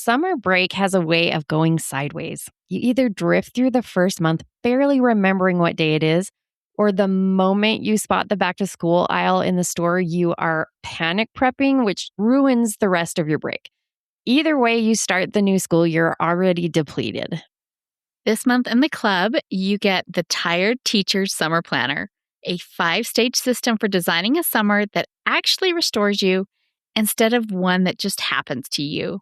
Summer break has a way of going sideways. You either drift through the first month barely remembering what day it is, or the moment you spot the back to school aisle in the store, you are panic prepping, which ruins the rest of your break. Either way you start the new school year already depleted. This month in the club, you get the Tired Teacher's Summer Planner, a 5-stage system for designing a summer that actually restores you instead of one that just happens to you.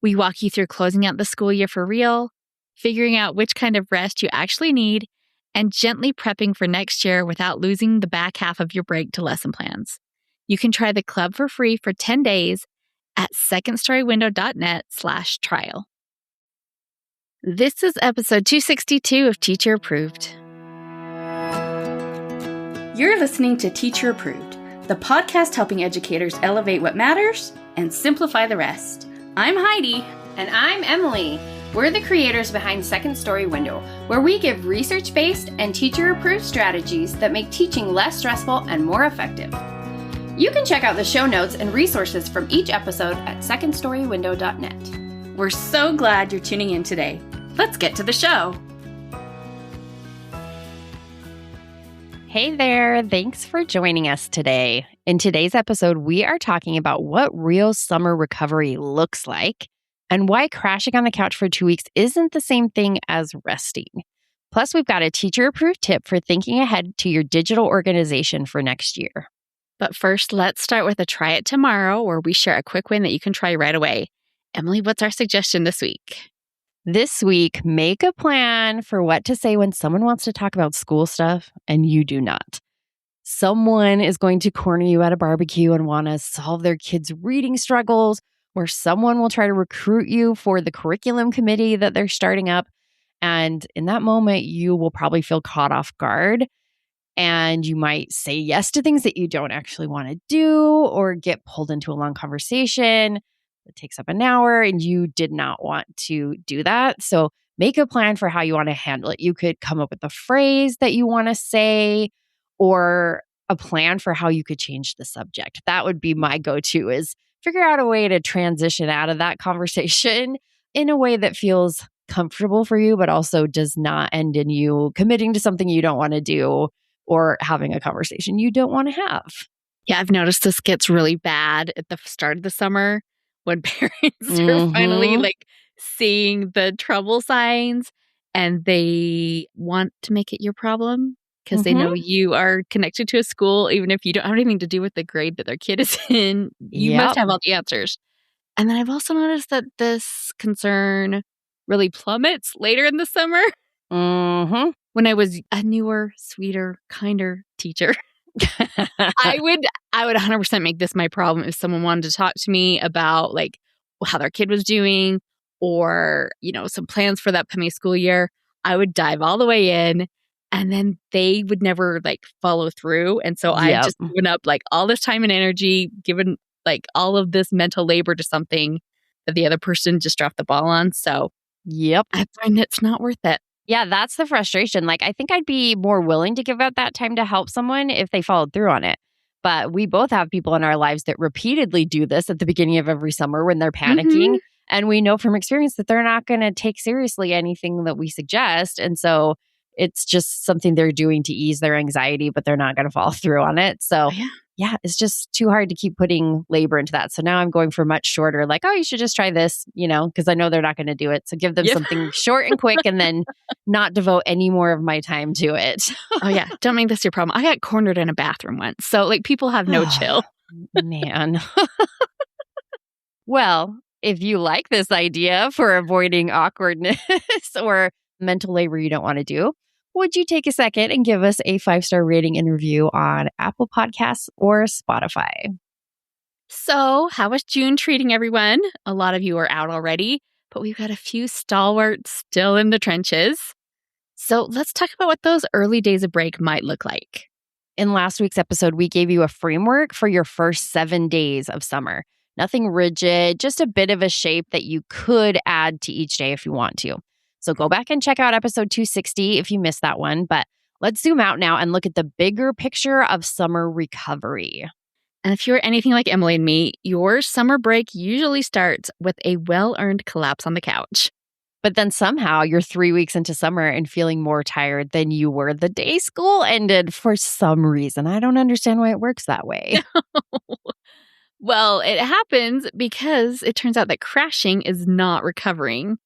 We walk you through closing out the school year for real, figuring out which kind of rest you actually need, and gently prepping for next year without losing the back half of your break to lesson plans. You can try the club for free for 10 days at secondstorywindow.net/trial. This is episode 262 of Teacher Approved. You're listening to Teacher Approved, the podcast helping educators elevate what matters and simplify the rest. I'm Heidi. And I'm Emily. We're the creators behind Second Story Window, where we give research-based and teacher-approved strategies that make teaching less stressful and more effective. You can check out the show notes and resources from each episode at secondstorywindow.net. We're so glad you're tuning in today. Let's get to the show. Hey there, thanks for joining us today. In today's episode, we are talking about what real summer recovery looks like and why crashing on the couch for 2 weeks isn't the same thing as resting. Plus, we've got a teacher-approved tip for thinking ahead to your digital organization for next year. But first, let's start with a Try It Tomorrow, where we share a quick win that you can try right away. Emily, what's our suggestion this week? This week, make a plan for what to say when someone wants to talk about school stuff and you do not. Someone is going to corner you at a barbecue and want to solve their kids' reading struggles, or someone will try to recruit you for the curriculum committee that they're starting up. And in that moment, you will probably feel caught off guard. And you might say yes to things that you don't actually want to do, or get pulled into a long conversation. It takes up an hour and you did not want to do that. So make a plan for how you want to handle it. You could come up with a phrase that you want to say or a plan for how you could change the subject. That would be my go-to, is figure out a way to transition out of that conversation in a way that feels comfortable for you, but also does not end in you committing to something you don't want to do or having a conversation you don't want to have. Yeah, I've noticed this gets really bad at the start of the summer when parents are finally seeing the trouble signs and they want to make it your problem because they know you are connected to a school, even if you don't have anything to do with the grade that their kid is in. You must have all the answers. And then I've also noticed that this concern really plummets later in the summer. When I was a newer, sweeter, kinder teacher, I would 100% make this my problem if someone wanted to talk to me about how their kid was doing or, some plans for the upcoming school year. I would dive all the way in and then they would never follow through. And so I just given up all this time and energy, given all of this mental labor to something that the other person just dropped the ball on. So I find it's not worth it. Yeah, that's the frustration. I think I'd be more willing to give out that time to help someone if they followed through on it. But we both have people in our lives that repeatedly do this at the beginning of every summer when they're panicking. And we know from experience that they're not going to take seriously anything that we suggest. And so it's just something they're doing to ease their anxiety, but they're not going to follow through on it. So yeah, it's just too hard to keep putting labor into that. So now I'm going for much shorter, you should just try this, because I know they're not going to do it. So give them something short and quick and then not devote any more of my time to it. Oh yeah. Don't make this your problem. I got cornered in a bathroom once. So people have no chill. Man. Well, if you like this idea for avoiding awkwardness or mental labor you don't want to do, would you take a second and give us a 5-star rating and review on Apple Podcasts or Spotify? So, how was June treating everyone? A lot of you are out already, but we've got a few stalwarts still in the trenches. So, let's talk about what those early days of break might look like. In last week's episode, we gave you a framework for your first 7 days of summer. Nothing rigid, just a bit of a shape that you could add to each day if you want to. So go back and check out episode 260 if you missed that one. But let's zoom out now and look at the bigger picture of summer recovery. And if you're anything like Emily and me, your summer break usually starts with a well-earned collapse on the couch. But then somehow you're 3 weeks into summer and feeling more tired than you were the day school ended for some reason. I don't understand why it works that way. Well, it happens because it turns out that crashing is not recovering.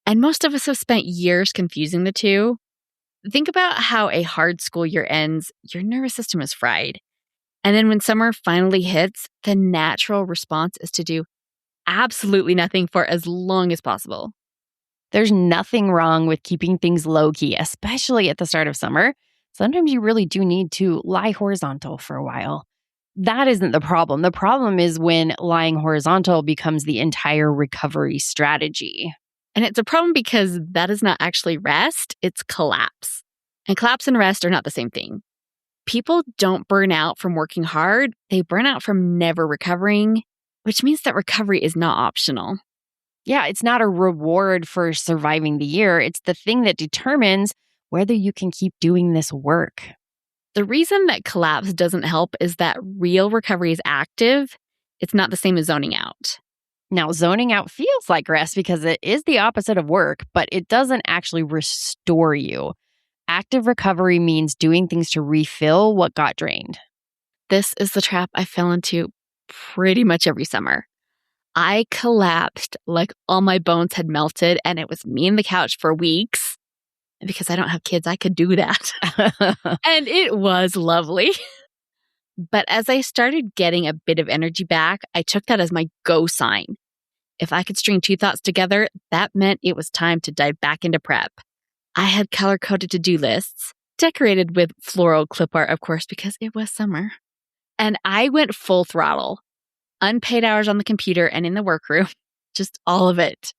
And most of us have spent years confusing the two. Think about how a hard school year ends, your nervous system is fried. And then when summer finally hits, the natural response is to do absolutely nothing for as long as possible. There's nothing wrong with keeping things low key, especially at the start of summer. Sometimes you really do need to lie horizontal for a while. That isn't the problem. The problem is when lying horizontal becomes the entire recovery strategy. And it's a problem because that is not actually rest, it's collapse. And collapse and rest are not the same thing. People don't burn out from working hard, they burn out from never recovering, which means that recovery is not optional. Yeah, it's not a reward for surviving the year. It's the thing that determines whether you can keep doing this work. The reason that collapse doesn't help is that real recovery is active. It's not the same as zoning out. Now, zoning out feels like rest because it is the opposite of work, but it doesn't actually restore you. Active recovery means doing things to refill what got drained. This is the trap I fell into pretty much every summer. I collapsed like all my bones had melted, and it was me and the couch for weeks. And because I don't have kids, I could do that. And it was lovely. But as I started getting a bit of energy back, I took that as my go sign. If I could string two thoughts together, that meant it was time to dive back into prep. I had color-coded to-do lists, decorated with floral clip art, of course, because it was summer. And I went full throttle. Unpaid hours on the computer and in the workroom. Just all of it.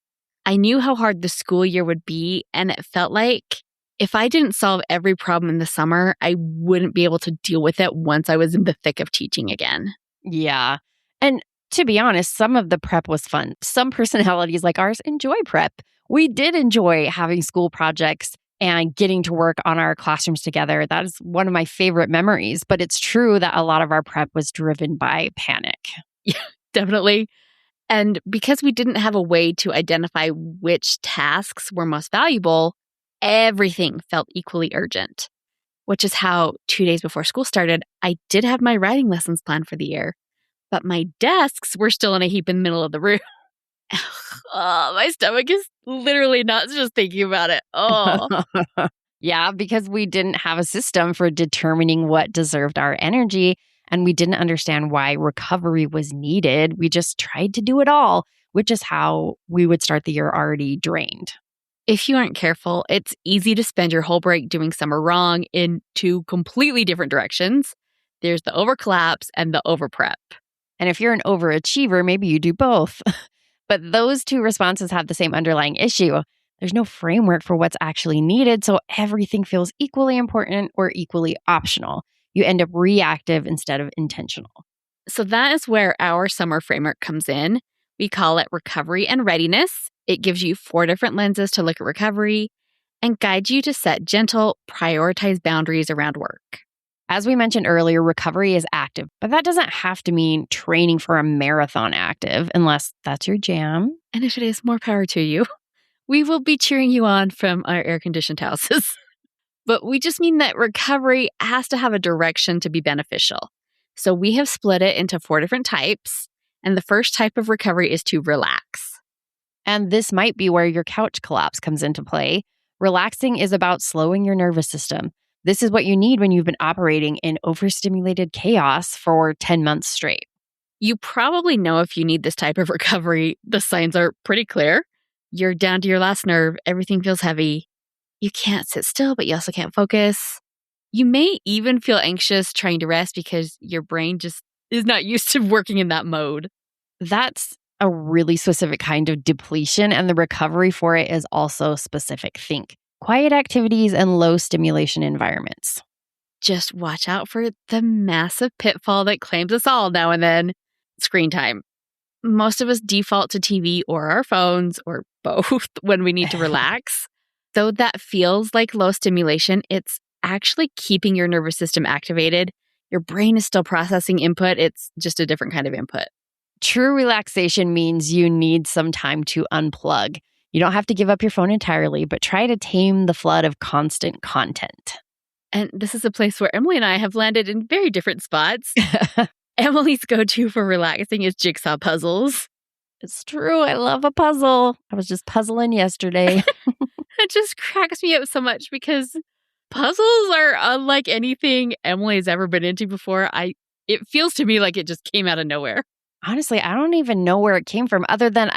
I knew how hard the school year would be, and it felt like if I didn't solve every problem in the summer, I wouldn't be able to deal with it once I was in the thick of teaching again. Yeah. And to be honest, some of the prep was fun. Some personalities like ours enjoy prep. We did enjoy having school projects and getting to work on our classrooms together. That is one of my favorite memories. But it's true that a lot of our prep was driven by panic. Yeah, definitely. And because we didn't have a way to identify which tasks were most valuable, everything felt equally urgent, which is how 2 days before school started, I did have my writing lessons planned for the year, but my desks were still in a heap in the middle of the room. Oh, my stomach is literally not just thinking about it. Oh, Yeah, because we didn't have a system for determining what deserved our energy, and we didn't understand why recovery was needed. We just tried to do it all, which is how we would start the year already drained. if you aren't careful, it's easy to spend your whole break doing summer wrong in two completely different directions. There's the over collapse and the over prep. And if you're an overachiever, maybe you do both. But those two responses have the same underlying issue. There's no framework for what's actually needed, so everything feels equally important or equally optional. You end up reactive instead of intentional. So that is where our summer framework comes in. We call it recovery and readiness. It gives you 4 different lenses to look at recovery and guides you to set gentle, prioritized boundaries around work. As we mentioned earlier, recovery is active, but that doesn't have to mean training for a marathon active unless that's your jam. And if it is, more power to you. We will be cheering you on from our air-conditioned houses. But we just mean that recovery has to have a direction to be beneficial. So we have split it into 4 different types. And the first type of recovery is to relax. And this might be where your couch collapse comes into play. Relaxing is about slowing your nervous system. This is what you need when you've been operating in overstimulated chaos for 10 months straight. You probably know if you need this type of recovery. The signs are pretty clear. You're down to your last nerve. Everything feels heavy. You can't sit still, but you also can't focus. You may even feel anxious trying to rest because your brain just is not used to working in that mode. That's a really specific kind of depletion, and the recovery for it is also specific. Think quiet activities and low stimulation environments. Just watch out for the massive pitfall that claims us all now and then, screen time. Most of us default to TV or our phones or both when we need to relax. Though that feels like low stimulation, it's actually keeping your nervous system activated. Your brain is still processing input. It's just a different kind of input. True relaxation means you need some time to unplug. You don't have to give up your phone entirely, but try to tame the flood of constant content. And this is a place where Emily and I have landed in very different spots. Emily's go-to for relaxing is jigsaw puzzles. It's true. I love a puzzle. I was just puzzling yesterday. It just cracks me up so much because puzzles are unlike anything Emily's ever been into before. It feels to me like it just came out of nowhere. Honestly, I don't even know where it came from other than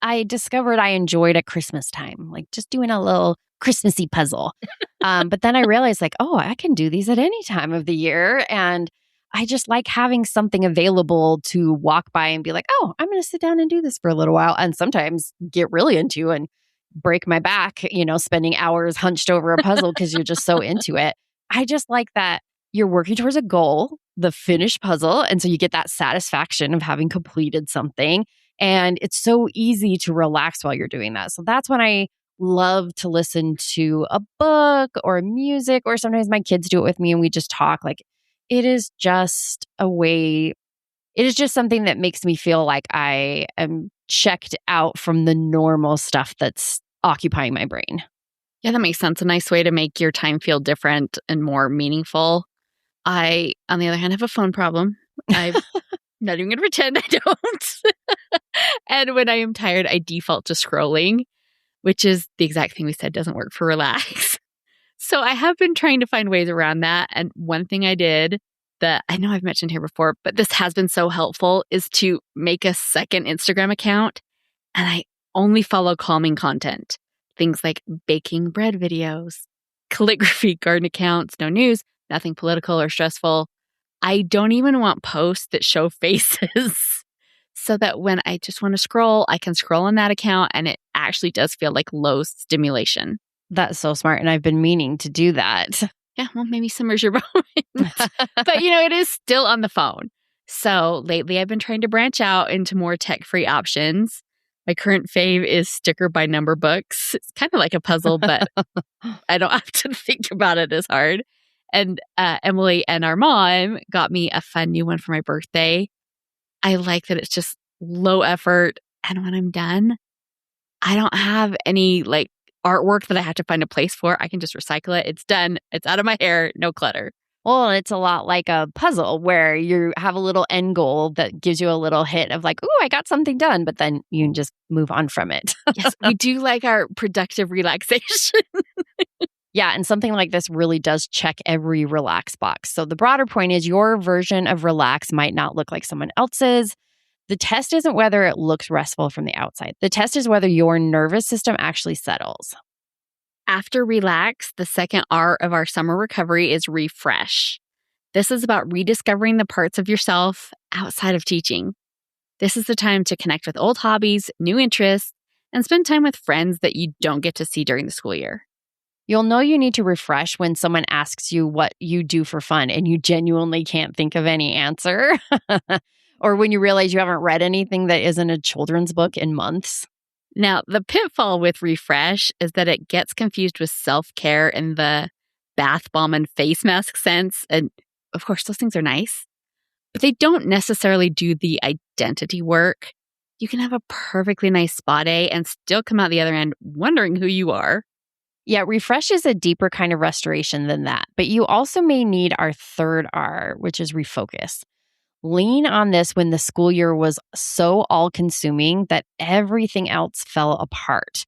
I discovered I enjoyed at Christmas time, like just doing a little Christmassy puzzle. But then I realized I can do these at any time of the year. And I just like having something available to walk by and be like, oh, I'm going to sit down and do this for a little while. And sometimes get really into and break my back, spending hours hunched over a puzzle because you're just so into it. I just like that you're working towards a goal, the finished puzzle. And so you get that satisfaction of having completed something. And it's so easy to relax while you're doing that. So that's when I love to listen to a book or music, or sometimes my kids do it with me and we just talk. Like it is just something that makes me feel like I am checked out from the normal stuff that's occupying my brain. Yeah, that makes sense. A nice way to make your time feel different and more meaningful. I, on the other hand, have a phone problem. I'm not even going to pretend I don't. And when I am tired, I default to scrolling, which is the exact thing we said doesn't work for relax. So I have been trying to find ways around that. And one thing I did that I know I've mentioned here before, but this has been so helpful, is to make a second Instagram account. And I only follow calming content. Things like baking bread videos, calligraphy garden accounts, no news, nothing political or stressful. I don't even want posts that show faces so that when I just want to scroll, I can scroll on that account and it actually does feel like low stimulation. That's so smart. And I've been meaning to do that. Yeah, well, maybe summer's your moment. But, it is still on the phone. So lately I've been trying to branch out into more tech-free options. My current fave is sticker by number books. It's kind of like a puzzle, but I don't have to think about it as hard. And Emily and our mom got me a fun new one for my birthday. I like that it's just low effort. And when I'm done, I don't have any artwork that I have to find a place for. I can just recycle it. It's done. It's out of my hair. No clutter. Well, it's a lot like a puzzle where you have a little end goal that gives you a little hit of like, ooh, I got something done, but then you can just move on from it. Yes, we do like our productive relaxation. Yeah, and something like this really does check every relax box. So the broader point is your version of relax might not look like someone else's. The test isn't whether it looks restful from the outside. The test is whether your nervous system actually settles. After relax, the second R of our summer recovery is refresh. This is about rediscovering the parts of yourself outside of teaching. This is the time to connect with old hobbies, new interests, and spend time with friends that you don't get to see during the school year. You'll know you need to refresh when someone asks you what you do for fun and you genuinely can't think of any answer. Or when you realize you haven't read anything that isn't a children's book in months. Now, the pitfall with refresh is that it gets confused with self-care in the bath bomb and face mask sense. And of course, those things are nice, but they don't necessarily do the identity work. You can have a perfectly nice spa day and still come out the other end wondering who you are. Yeah, refresh is a deeper kind of restoration than that. But you also may need our third R, which is refocus. Lean on this when the school year was so all-consuming that everything else fell apart.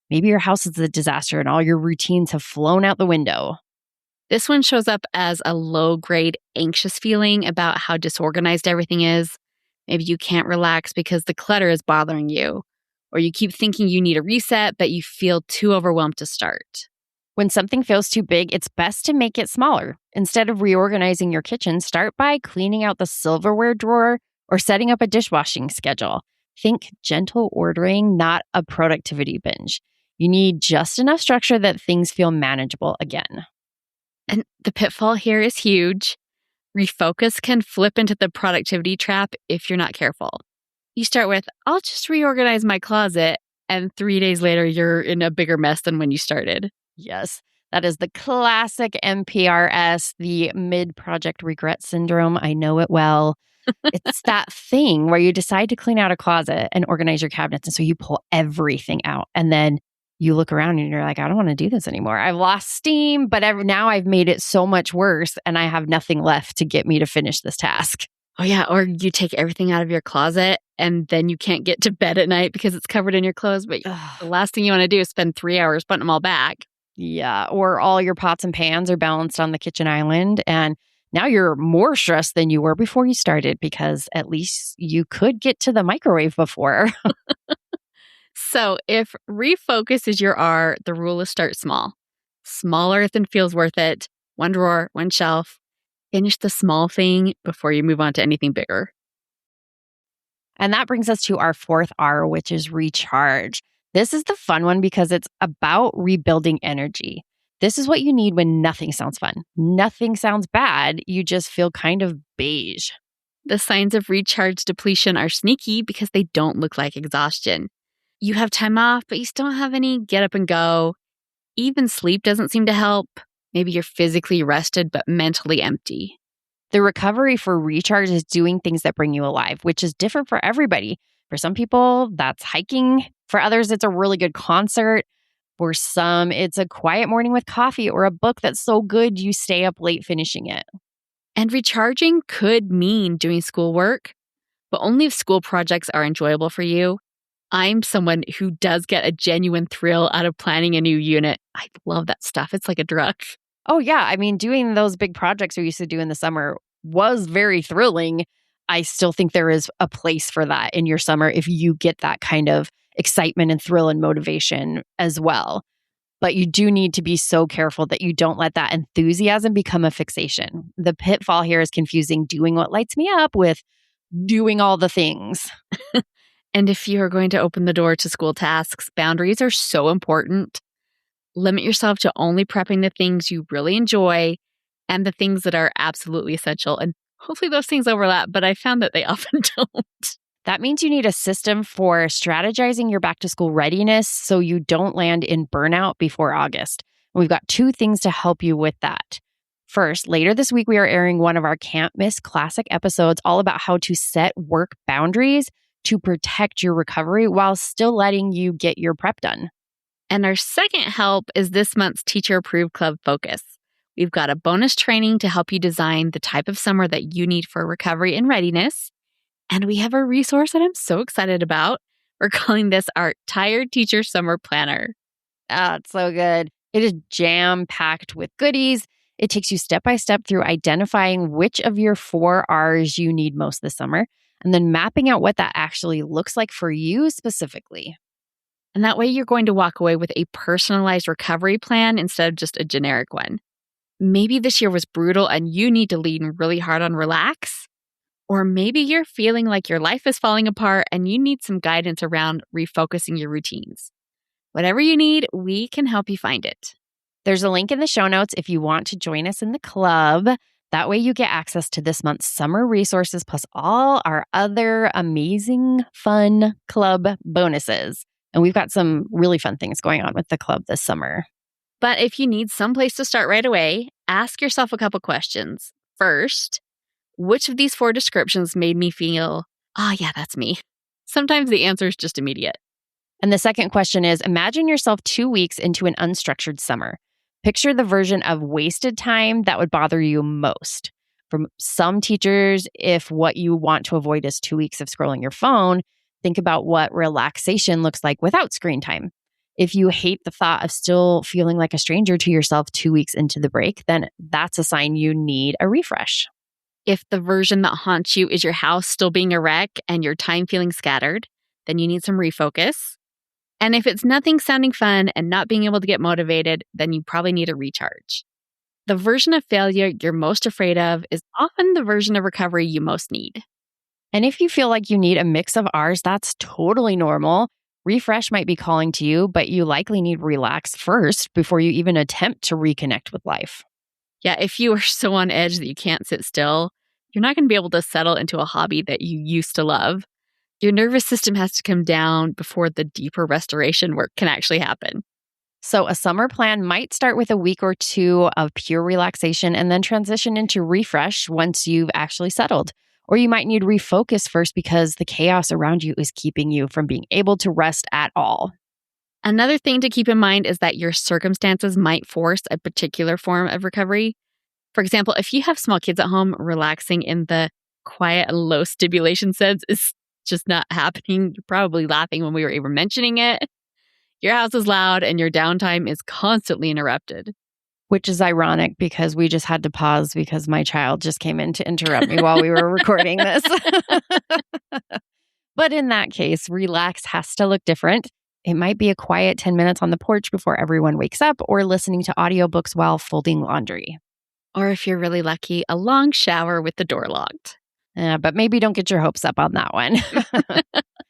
Maybe your house is a disaster and all your routines have flown out the window. This one shows up as a low-grade anxious feeling about how disorganized everything is. Maybe you can't relax because the clutter is bothering you, or you keep thinking you need a reset, but you feel too overwhelmed to start. When something feels too big, it's best to make it smaller. Instead of reorganizing your kitchen, start by cleaning out the silverware drawer or setting up a dishwashing schedule. Think gentle ordering, not a productivity binge. You need just enough structure that things feel manageable again. And the pitfall here is huge. Refocus can flip into the productivity trap if you're not careful. You start with, I'll just reorganize my closet, and 3 days later, you're in a bigger mess than when you started. Yes, That is the classic MPRS, the mid-project regret syndrome. I know it well. It's that thing where you decide to clean out a closet and organize your cabinets. And so you pull everything out and then you look around and you're like, I don't want to do this anymore. I've lost steam, but now I've made it so much worse and I have nothing left to get me to finish this task. Oh, yeah. Or you take everything out of your closet and then you can't get to bed at night because it's covered in your clothes. But the last thing you want to do is spend 3 hours putting them all back. Yeah. Or all your pots and pans are balanced on the kitchen island. And now you're more stressed than you were before you started because at least you could get to the microwave before. So if refocus is your R, the rule is start small. Smaller than feels worth it. One drawer, one shelf. Finish the small thing before you move on to anything bigger. And that brings us to our fourth R, which is recharge. This is the fun one because it's about rebuilding energy. This is what you need when nothing sounds fun. Nothing sounds bad. You just feel kind of beige. The signs of recharge depletion are sneaky because they don't look like exhaustion. You have time off, but you still don't have any get up and go. Even sleep doesn't seem to help. Maybe you're physically rested, but mentally empty. The recovery for recharge is doing things that bring you alive, which is different for everybody. For some people, that's hiking. For others, it's a really good concert. For some, it's a quiet morning with coffee or a book that's so good you stay up late finishing it. And recharging could mean doing schoolwork, but only if school projects are enjoyable for you. I'm someone who does get a genuine thrill out of planning a new unit. I love that stuff. It's like a drug. Oh, yeah. I mean, doing those big projects we used to do in the summer was very thrilling. I still think there is a place for that in your summer if you get that kind of excitement and thrill and motivation as well. But you do need to be so careful that you don't let that enthusiasm become a fixation. The pitfall here is confusing doing what lights me up with doing all the things. And if you are going to open the door to school tasks, boundaries are so important. Limit yourself to only prepping the things you really enjoy and the things that are absolutely essential. And hopefully those things overlap, but I found that they often don't. That means you need a system for strategizing your back to school readiness so you don't land in burnout before August. And we've got 2 things to help you with that. First, later this week, we are airing one of our Can't Miss Classic episodes all about how to set work boundaries to protect your recovery while still letting you get your prep done. And our second help is this month's Teacher Approved Club Focus. We've got a bonus training to help you design the type of summer that you need for recovery and readiness. And we have a resource that I'm so excited about. We're calling this our Tired Teacher Summer Planner. It's so good. It is jam-packed with goodies. It takes you step by step through identifying which of your 4 R's you need most this summer, and then mapping out what that actually looks like for you specifically. And that way you're going to walk away with a personalized recovery plan instead of just a generic one. Maybe this year was brutal and you need to lean really hard on relax. Or maybe you're feeling like your life is falling apart and you need some guidance around refocusing your routines. Whatever you need, we can help you find it. There's a link in the show notes if you want to join us in the club. That way you get access to this month's summer resources plus all our other amazing, fun club bonuses. And we've got some really fun things going on with the club this summer. But if you need some place to start right away, ask yourself a couple questions. First, which of these 4 descriptions made me feel, yeah, that's me? Sometimes the answer is just immediate. And the second question is, imagine yourself 2 weeks into an unstructured summer. Picture the version of wasted time that would bother you most. For some teachers, if what you want to avoid is 2 weeks of scrolling your phone, think about what relaxation looks like without screen time. If you hate the thought of still feeling like a stranger to yourself 2 weeks into the break, then that's a sign you need a refresh. If the version that haunts you is your house still being a wreck and your time feeling scattered, then you need some refocus. And if it's nothing sounding fun and not being able to get motivated, then you probably need a recharge. The version of failure you're most afraid of is often the version of recovery you most need. And if you feel like you need a mix of R's, that's totally normal. Refresh might be calling to you, but you likely need relax first before you even attempt to reconnect with life. Yeah, if you are so on edge that you can't sit still, you're not going to be able to settle into a hobby that you used to love. Your nervous system has to come down before the deeper restoration work can actually happen. So a summer plan might start with a week or two of pure relaxation and then transition into refresh once you've actually settled. Or you might need refocus first because the chaos around you is keeping you from being able to rest at all. Another thing to keep in mind is that your circumstances might force a particular form of recovery. For example, if you have small kids at home, relaxing in the quiet, low stimulation sense is just not happening. You're probably laughing when we were even mentioning it. Your house is loud and your downtime is constantly interrupted. Which is ironic because we just had to pause because my child just came in to interrupt me while we were recording this. But in that case, relax has to look different. It might be a quiet 10 minutes on the porch before everyone wakes up or listening to audiobooks while folding laundry. Or if you're really lucky, a long shower with the door locked. But maybe don't get your hopes up on that one.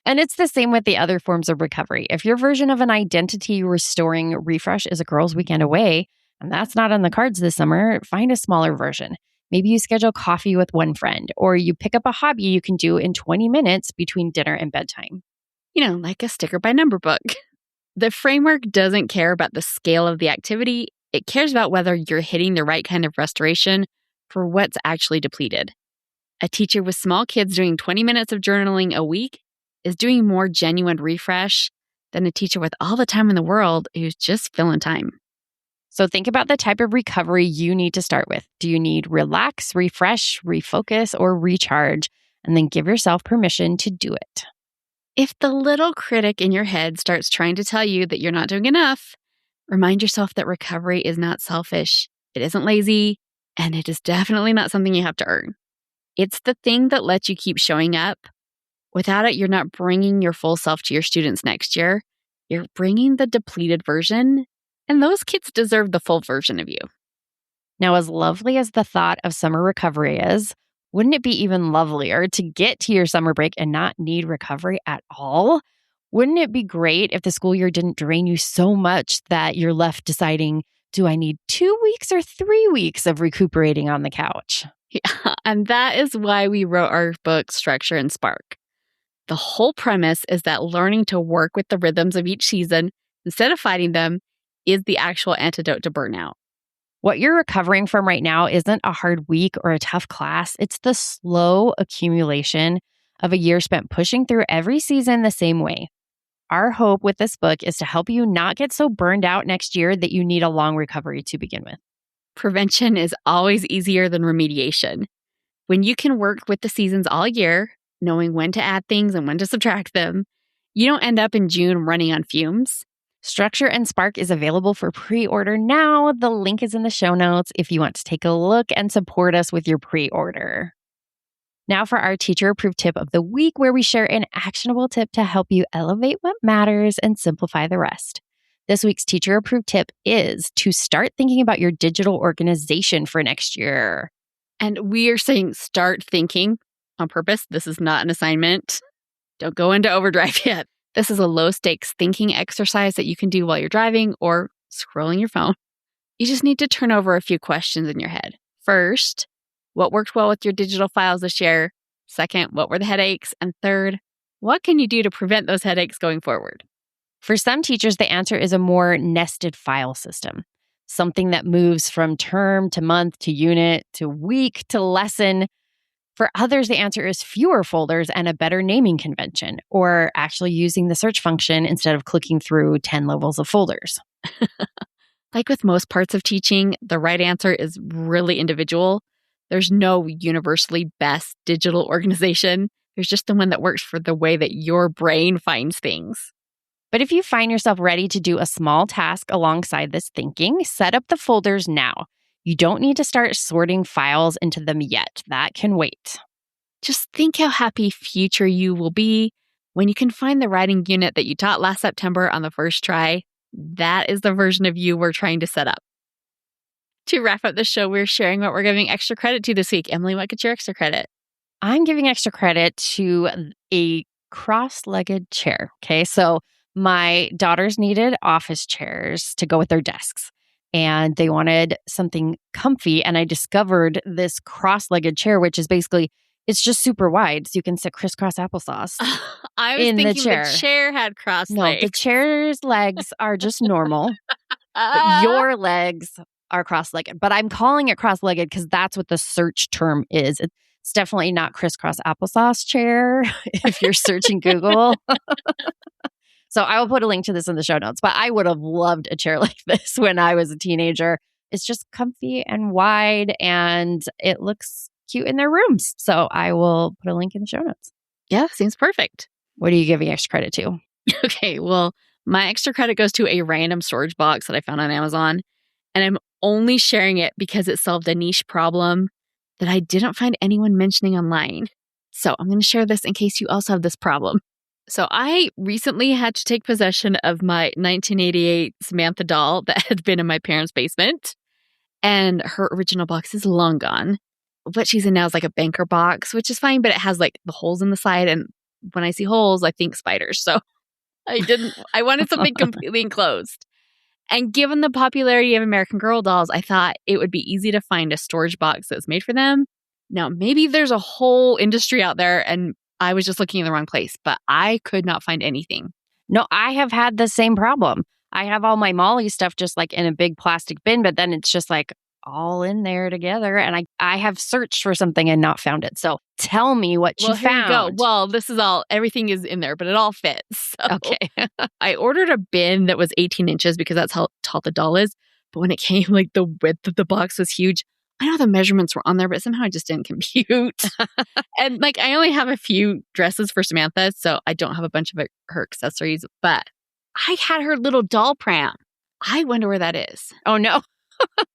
And it's the same with the other forms of recovery. If your version of an identity restoring refresh is a girls' weekend away, and that's not on the cards this summer, find a smaller version. Maybe you schedule coffee with one friend, or you pick up a hobby you can do in 20 minutes between dinner and bedtime. Like a sticker by number book. The framework doesn't care about the scale of the activity. It cares about whether you're hitting the right kind of restoration for what's actually depleted. A teacher with small kids doing 20 minutes of journaling a week is doing more genuine refresh than a teacher with all the time in the world who's just filling time. So think about the type of recovery you need to start with. Do you need relax, refresh, refocus, or recharge? And then give yourself permission to do it. If the little critic in your head starts trying to tell you that you're not doing enough, remind yourself that recovery is not selfish. It isn't lazy, and it is definitely not something you have to earn. It's the thing that lets you keep showing up. Without it, you're not bringing your full self to your students next year. You're bringing the depleted version, and those kids deserve the full version of you. Now, as lovely as the thought of summer recovery is, wouldn't it be even lovelier to get to your summer break and not need recovery at all? Wouldn't it be great if the school year didn't drain you so much that you're left deciding, do I need 2 weeks or 3 weeks of recuperating on the couch? Yeah, and that is why we wrote our book, Structure and Spark. The whole premise is that learning to work with the rhythms of each season instead of fighting them is the actual antidote to burnout. What you're recovering from right now isn't a hard week or a tough class. It's the slow accumulation of a year spent pushing through every season the same way. Our hope with this book is to help you not get so burned out next year that you need a long recovery to begin with. Prevention is always easier than remediation. When you can work with the seasons all year, knowing when to add things and when to subtract them, you don't end up in June running on fumes. Structure and Spark is available for pre-order now. The link is in the show notes if you want to take a look and support us with your pre-order. Now for our teacher-approved tip of the week, where we share an actionable tip to help you elevate what matters and simplify the rest. This week's teacher-approved tip is to start thinking about your digital organization for next year. And we are saying start thinking on purpose. This is not an assignment. Don't go into overdrive yet. This is a low-stakes thinking exercise that you can do while you're driving or scrolling your phone. You just need to turn over a few questions in your head. First, what worked well with your digital files this year? Second, what were the headaches? And third, what can you do to prevent those headaches going forward? For some teachers, the answer is a more nested file system, something that moves from term to month to unit to week to lesson. For others, the answer is fewer folders and a better naming convention, or actually using the search function instead of clicking through 10 levels of folders. Like with most parts of teaching, the right answer is really individual. There's no universally best digital organization. There's just the one that works for the way that your brain finds things. But if you find yourself ready to do a small task alongside this thinking, set up the folders now. You don't need to start sorting files into them yet. That can wait. Just think how happy future you will be when you can find the writing unit that you taught last September on the first try. That is the version of you we're trying to set up. To wrap up the show, we're sharing what we're giving extra credit to this week. Emily, what gets your extra credit? I'm giving extra credit to a cross-legged chair. Okay, so my daughters needed office chairs to go with their desks, and they wanted something comfy. And I discovered this cross-legged chair, which is basically, It's just super wide, so you can sit crisscross applesauce. I was in thinking the chair. the chair had crossed No, legs. the chair's legs are just normal. But your legs are cross-legged. But I'm calling it cross-legged because that's what the search term is. It's definitely not crisscross applesauce chair if you're searching Google. So I will put a link to this in the show notes. But I would have loved a chair like this when I was a teenager. It's just comfy and wide, and it looks cute in their rooms. So I will put a link in the show notes. Yeah, seems perfect. What are you giving extra credit to? Okay, well, my extra credit goes to a random storage box that I found on Amazon. And I'm only sharing it because it solved a niche problem that I didn't find anyone mentioning online. So I'm going to share this in case you also have this problem. So I recently had to take possession of my 1988 Samantha doll that had been in my parents' basement. And her original box is long gone. What she's in now is like a banker box, which is fine, but it has like the holes in the side. And when I see holes, I think spiders. So I wanted something completely enclosed. And given the popularity of American Girl dolls, I thought it would be easy to find a storage box that's made for them. Now, maybe there's a whole industry out there and I was just looking in the wrong place, but I could not find anything. No, I have had the same problem. I have all my Molly stuff just like in a big plastic bin, but then it's just like all in there together. And I have searched for something and not found it. So tall me what you found. Here you go. Well, this is all, everything is in there, but it all fits. So okay. I ordered a bin that was 18 inches because that's how tall the doll is. But when it came, like the width of the box was huge. I know the measurements were on there, but somehow I just didn't compute. And like, I only have a few dresses for Samantha, so I don't have a bunch of her accessories, but I had her little doll pram. I wonder where that is. Oh, no.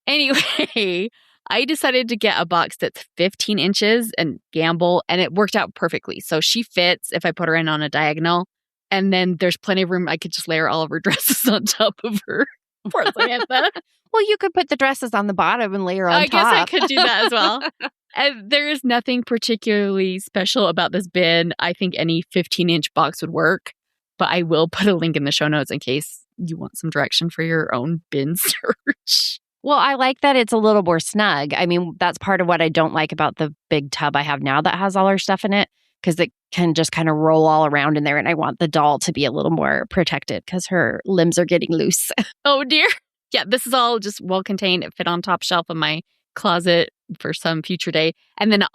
Anyway, I decided to get a box that's 15 inches and gamble, and it worked out perfectly. So she fits if I put her in on a diagonal, and then there's plenty of room. I could just layer all of her dresses on top of her. Poor Samantha. Well, you could put the dresses on the bottom and layer on I top. guess I could do that as well. And there is nothing particularly special about this bin. I think any 15-inch box would work, but I will put a link in the show notes in case you want some direction for your own bin search. Well, I like that it's a little more snug. I mean, that's part of what I don't like about the big tub I have now that has all our stuff in it, because it can just kind of roll all around in there. And I want the doll to be a little more protected because her limbs are getting loose. Oh, dear. Yeah, this is all just well contained. It fit on top shelf of my closet for some future day. And then it's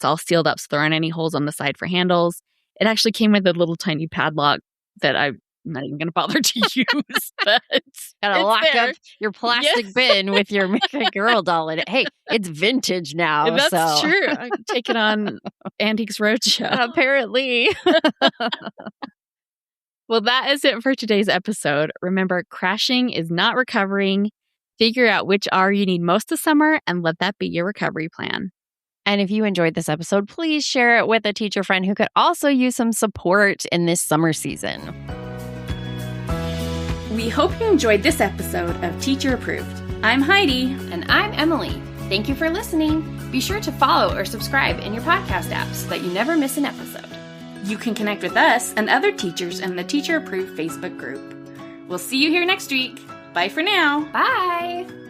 all sealed up so there aren't any holes on the side for handles. It actually came with a little tiny padlock that I'm not even going to bother to use. But gotta lock there. up your plastic bin with your American Girl doll in it. Hey, it's vintage now. That's true. I can take it on Antiques Roadshow. Apparently. Well, that is it for today's episode. Remember, crashing is not recovering. Figure out which R you need most this summer and let that be your recovery plan. And if you enjoyed this episode, please share it with a teacher friend who could also use some support in this summer season. We hope you enjoyed this episode of Teacher Approved. I'm Heidi. And I'm Emily. Thank you for listening. Be sure to follow or subscribe in your podcast app so that you never miss an episode. You can connect with us and other teachers in the Teacher Approved Facebook group. We'll see you here next week. Bye for now. Bye.